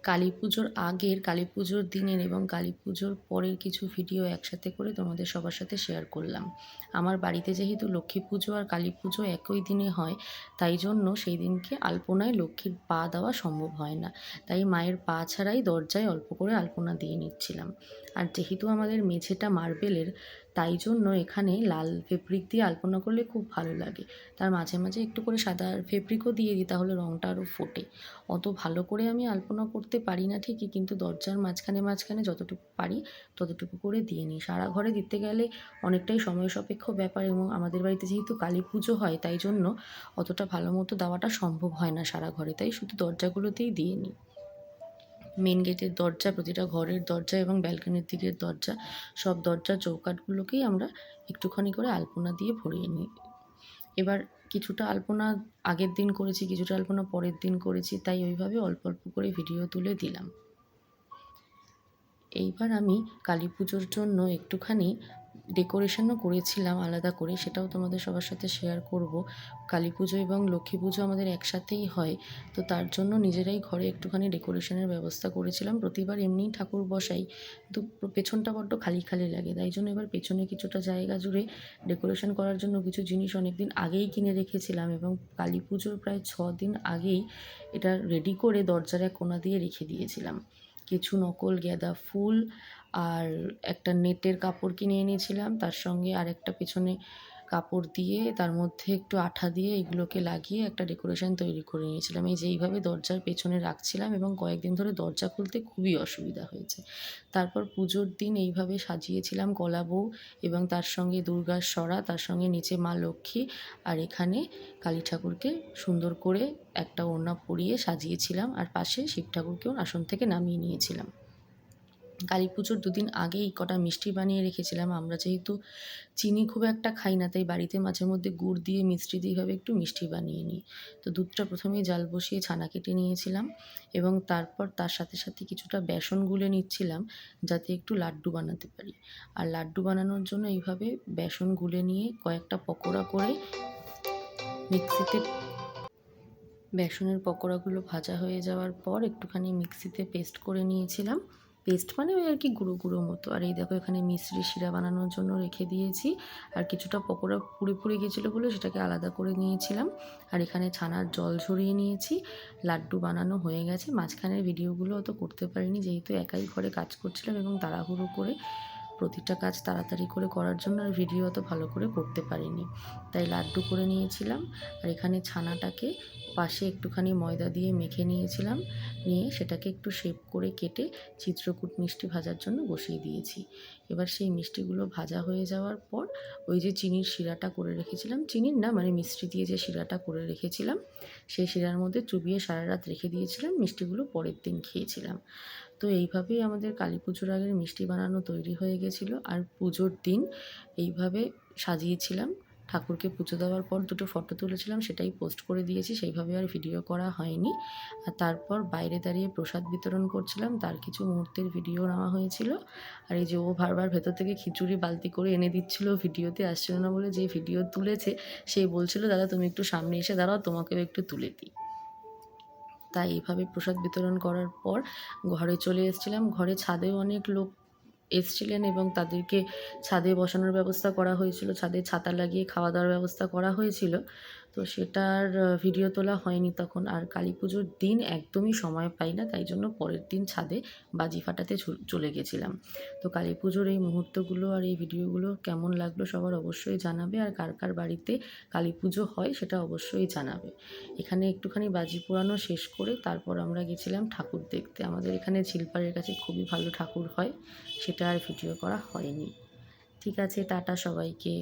কালী পুজোর আগের, কালী পুজোর দিনের এবং কালী পুজোর পরের কিছু ভিডিও একসাথে করে তোমাদের সবার সাথে শেয়ার করলাম। আমার বাড়িতে যেহেতু লক্ষ্মী পুজো আর কালী পুজো একই দিনে হয়, তাই জন্য সেই দিনকে আলপনায় লক্ষ্মীর পা দেওয়া সম্ভব হয় না। তাই মায়ের পা ছাড়াই দরজায় অল্প করে আলপনা দিয়ে নিচ্ছিলাম। আর যেহেতু আমাদের মেঝেটা মার্বেলের, তাই জন্য এখানে লাল ফেব্রিক দিয়ে আলপনা করলে খুব ভালো লাগে। তার মাঝে মাঝে একটু করে সাদা ফেব্রিকও দিয়ে দিই, তাহলে রঙটা আরও ফোটে। অত ভালো করে আমি আলপনা করতে পারি না ঠিকই, কিন্তু দরজার মাঝখানে মাঝখানে যতটুকু পারি ততটুকু করে দিয়ে নিই। সারা ঘরে দিতে গেলে অনেকটাই সময় সাপেক্ষ ব্যাপার, এবং আমাদের বাড়িতে যেহেতু কালী পুজো হয়, তাই জন্য অতটা ভালো মতো দেওয়াটা সম্ভব হয় না সারা ঘরে, তাই শুধু দরজাগুলোতেই দিয়ে নিই। মেন গেটের দরজা, প্রতিটা ঘরের দরজা এবং ব্যালকনির দিকের দরজা, সব দরজার চৌকাঠগুলোকেই আমরা একটুখানি করে আলপনা দিয়ে ভরিয়ে নিই। এবার কিছুটা আলপনা আগের দিন করেছি, কিছুটা আলপনা পরের দিন করেছি, তাই ওইভাবে অল্প অল্প করে ভিডিও তুলে দিলাম। এইবার আমি কালী পুজোর জন্য একটুখানি ডেকোরেশনও করেছিলাম আলাদা করে, সেটাও তোমাদের সবার সাথে শেয়ার করব। কালী পুজো এবং লক্ষ্মী পুজো আমাদের একসাথেই হয়, তো তার জন্য নিজেরাই ঘরে একটুখানি ডেকোরেশনের ব্যবস্থা করেছিলাম। প্রতিবার এমনিই ঠাকুর বসাই, কিন্তু পেছনটা বড্ড খালি খালি লাগে, তাই জন্য এবার পেছনে কিছুটা জায়গা জুড়ে ডেকোরেশন করার জন্য কিছু জিনিস অনেক দিন আগেই কিনে রেখেছিলাম, এবং কালী পুজোর প্রায় 6 দিন আগেই এটা রেডি করে দরজার এক কোণা দিয়ে রেখে দিয়েছিলাম। কিছু নকল গাঁদা ফুল আর একটা নেটের কাপড় কিনে এনেছিলাম, তার সঙ্গে আরেকটা পেছনে কাপড় দিয়ে তার মধ্যে একটু আঠা দিয়ে এগুলোকে লাগিয়ে একটা ডেকোরেশন তৈরি করে নিয়েছিলাম। এই যে এইভাবে দরজার পেছনে রাখছিলাম, এবং কয়েকদিন ধরে দরজা খুলতে খুবই অসুবিধা হয়েছে। তারপর পুজোর দিন এইভাবে সাজিয়েছিলাম কলা বউ, এবং তার সঙ্গে দুর্গার সরা, তার সঙ্গে নিচে মা লক্ষ্মী, আর এখানে কালী ঠাকুরকে সুন্দর করে একটা ওড়না পরিয়ে সাজিয়েছিলাম, আর পাশে শিব ঠাকুরকেও আসন থেকে নামিয়ে নিয়েছিলাম। কালী পুজোর 2 দিন আগেই কটা মিষ্টি বানিয়ে রেখেছিলাম। আমরা যেহেতু চিনি খুব একটা খাই না, তাই বাড়িতে মাঝে মধ্যে গুড় দিয়ে মিষ্টি দিয়ে এইভাবে একটু মিষ্টি বানিয়ে নিই। তো দুধটা প্রথমেই জাল বসিয়ে ছানা কেটে নিয়েছিলাম, এবং তারপর তার সাথে সাথে কিছুটা বেসন গুলে নিচ্ছিলাম, যাতে একটু লাড্ডু বানাতে পারি। আর লাড্ডু বানানোর জন্য এইভাবে বেসন গুলে নিয়ে কয়েকটা পকোড়া করে মিক্সিতে, বেসনের পকোড়াগুলো ভাজা হয়ে যাওয়ার পর একটুখানি মিক্সিতে পেস্ট করে নিয়েছিলাম। পেস্ট মানে ওই আর কি গুঁড়ো গুঁড়ো মতো। আর এই দেখো এখানে মিশ্রি শিরা বানানোর জন্য রেখে দিয়েছি, আর কিছুটা পকোড়া পুড়ে পুড়ে গেছিলো বলে সেটাকে আলাদা করে নিয়েছিলাম। আর এখানে ছানার জল ঝরিয়ে নিয়েছি। লাড্ডু বানানো হয়ে গেছে। মাঝখানের ভিডিওগুলো অত করতে পারিনি, যেহেতু একাই ঘরে কাজ করছিলাম এবং তাড়াহুড়ো করে প্রতিটা কাজ তাড়াতাড়ি করে করার জন্য আর ভিডিও অত ভালো করে করতে পারিনি, তাই লাড্ডু করে নিয়েছিলাম। আর এখানে ছানাটাকে পাশে একটুখানি ময়দা দিয়ে মেখে নিয়েছিলাম, নিয়ে সেটাকে একটু শেপ করে কেটে চিত্রকূট মিষ্টি ভাজার জন্য বসিয়ে দিয়েছি। এবার সেই মিষ্টিগুলো ভাজা হয়ে যাওয়ার পর ওই যে চিনির শিরাটা করে রেখেছিলাম, চিনির না মানে মিষ্টি দিয়ে যে শিরাটা করে রেখেছিলাম, সেই শিরার মধ্যে চুবিয়ে সারা রাত রেখে দিয়েছিলাম। মিষ্টিগুলো পরের দিন খেয়েছিলাম। তো এইভাবেই আমাদের কালী পুজোর আগের মিষ্টি বানানো তৈরি হয়ে গেছিলো। আর পুজোর দিন এইভাবে সাজিয়েছিলাম। ঠাকুরকে পুজো দেওয়ার পর 2টো ফটো তুলেছিলাম, সেটাই পোস্ট করে দিয়েছি, সেইভাবে আর ভিডিও করা হয়নি। আর তারপর বাইরে দাঁড়িয়ে প্রসাদ বিতরণ করছিলাম, তার কিছু মুহূর্তের ভিডিও নেওয়া হয়েছিল। আর এই যে ও বারবার ভেতর থেকে খিচুড়ি বালতি করে এনে দিচ্ছিল, ভিডিওতে আসছিল না বলে, যে ভিডিও তুলেছে সে বলছিল দাদা তুমি একটু সামনে এসে দাঁড়াও, তোমাকেও একটু তুলে দিই। তাই এইভাবে প্রসাদ বিতরণ করার পর ঘরে চলে এসেছিলাম। ঘরে ছাদেও অনেক লোক এসছিলেন, এবং তাদেরকে ছাদে বসানোর ব্যবস্থা করা হয়েছিল, ছাদে ছাতা লাগিয়ে খাওয়া দাওয়ার ব্যবস্থা করা হয়েছিল। তো সেটার ভিডিও তোলা হয়নি তখন। আর কালী পুজোর দিন একদমই সময় পাই না, তাই জন্য পরের দিন ছাদে বাজি ফাটাতে চলে গেছিলাম। তো কালী পুজোর এই মুহূর্তগুলো আর এই ভিডিওগুলো কেমন লাগলো সবার অবশ্যই জানাবে, আর কার কার বাড়িতে কালী পুজো হয় সেটা অবশ্যই জানাবে। এখানে একটুখানি বাজি পোড়ানো শেষ করে তারপর আমরা গেছিলাম ঠাকুর দেখতে। আমাদের এখানে ঝিলপাড়ের কাছে খুবই ভালো ঠাকুর হয়, সেটা আর ভিডিও করা হয়নি। ঠিক আছে, টাটা সবাইকে।